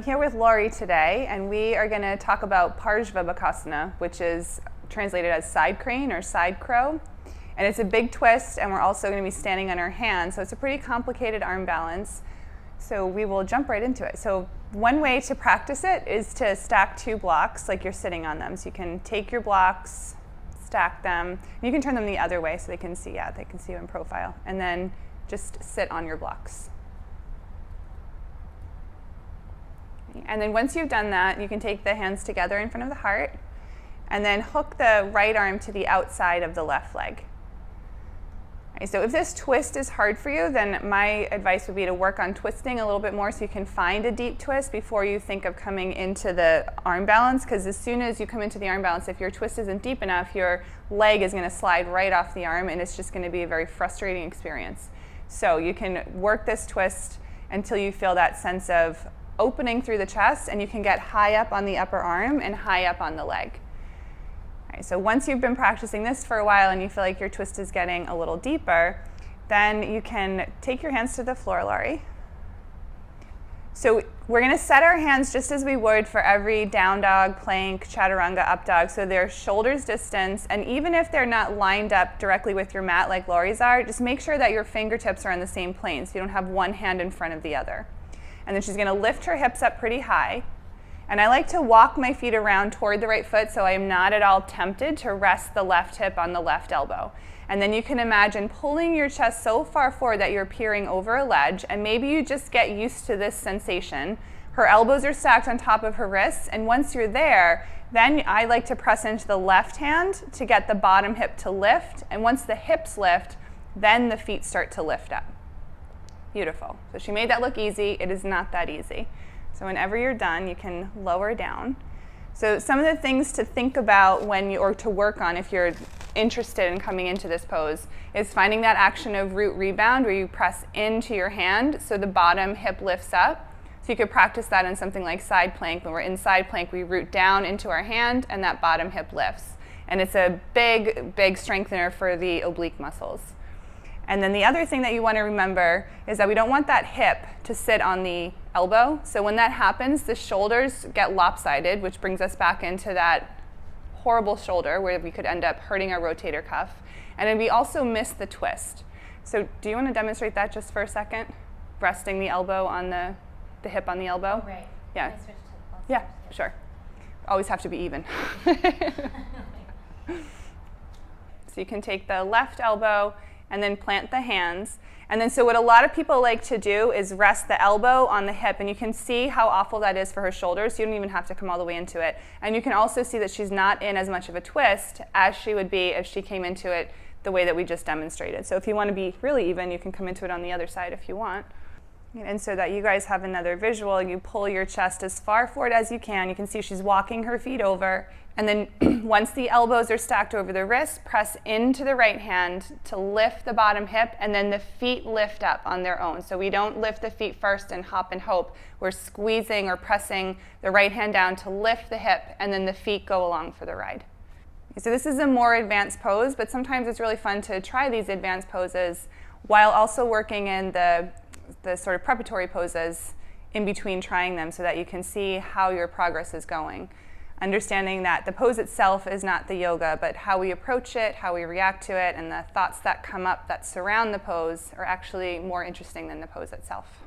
I'm here with Laurie today, and we are going to talk about Parsva Bakasana, which is translated as side crane or side crow. And it's a big twist, and we're also going to be standing on our hands, so it's a pretty complicated arm balance. So we will jump right into it. So one way to practice it is to stack two blocks like you're sitting on them. So you can take your blocks, stack them, and you can turn them the other way so they can see you in profile, and then just sit on your blocks. And then once you've done that, you can take the hands together in front of the heart and then hook the right arm to the outside of the left leg. Okay, so if this twist is hard for you, then my advice would be to work on twisting a little bit more so you can find a deep twist before you think of coming into the arm balance, because as soon as you come into the arm balance, if your twist isn't deep enough, your leg is going to slide right off the arm, and it's just going to be a very frustrating experience. So you can work this twist until you feel that sense of opening through the chest, and you can get high up on the upper arm and high up on the leg. Okay, so once you've been practicing this for a while and you feel like your twist is getting a little deeper, then you can take your hands to the floor, Laurie. So we're going to set our hands just as we would for every down dog, plank, chaturanga, up dog. So they're shoulders distance, and even if they're not lined up directly with your mat like Laurie's are, just make sure that your fingertips are on the same plane so you don't have one hand in front of the other. And then she's going to lift her hips up pretty high. And I like to walk my feet around toward the right foot so I am not at all tempted to rest the left hip on the left elbow. And then you can imagine pulling your chest so far forward that you're peering over a ledge, and maybe you just get used to this sensation. Her elbows are stacked on top of her wrists, and once you're there, then I like to press into the left hand to get the bottom hip to lift. And once the hips lift, then the feet start to lift up. Beautiful. So she made that look easy. It is not that easy. So whenever you're done, you can lower down. So some of the things to think about or to work on if you're interested in coming into this pose is finding that action of root rebound where you press into your hand so the bottom hip lifts up. So you could practice that in something like side plank. When we're in side plank, we root down into our hand and that bottom hip lifts. And it's a big, big strengthener for the oblique muscles. And then the other thing that you want to remember is that we don't want that hip to sit on the elbow. So when that happens, the shoulders get lopsided, which brings us back into that horrible shoulder where we could end up hurting our rotator cuff. And then we also miss the twist. So do you want to demonstrate that just for a second? Resting the elbow on the hip on the elbow? Oh, right. Yeah. Can I switch to the pulse? Yeah, sure. Always have to be even. So you can take the left elbow and then plant the hands. And then so what a lot of people like to do is rest the elbow on the hip, and you can see how awful that is for her shoulders. You don't even have to come all the way into it. And you can also see that she's not in as much of a twist as she would be if she came into it the way that we just demonstrated. So if you want to be really even, you can come into it on the other side if you want. And so that you guys have another visual, you pull your chest as far forward as you can. You can see she's walking her feet over. And then once the elbows are stacked over the wrists, press into the right hand to lift the bottom hip, and then the feet lift up on their own. So we don't lift the feet first and hop and hope. We're squeezing or pressing the right hand down to lift the hip, and then the feet go along for the ride. So this is a more advanced pose, but sometimes it's really fun to try these advanced poses while also working in the sort of preparatory poses in between trying them so that you can see how your progress is going. Understanding that the pose itself is not the yoga, but how we approach it, how we react to it, and the thoughts that come up that surround the pose are actually more interesting than the pose itself.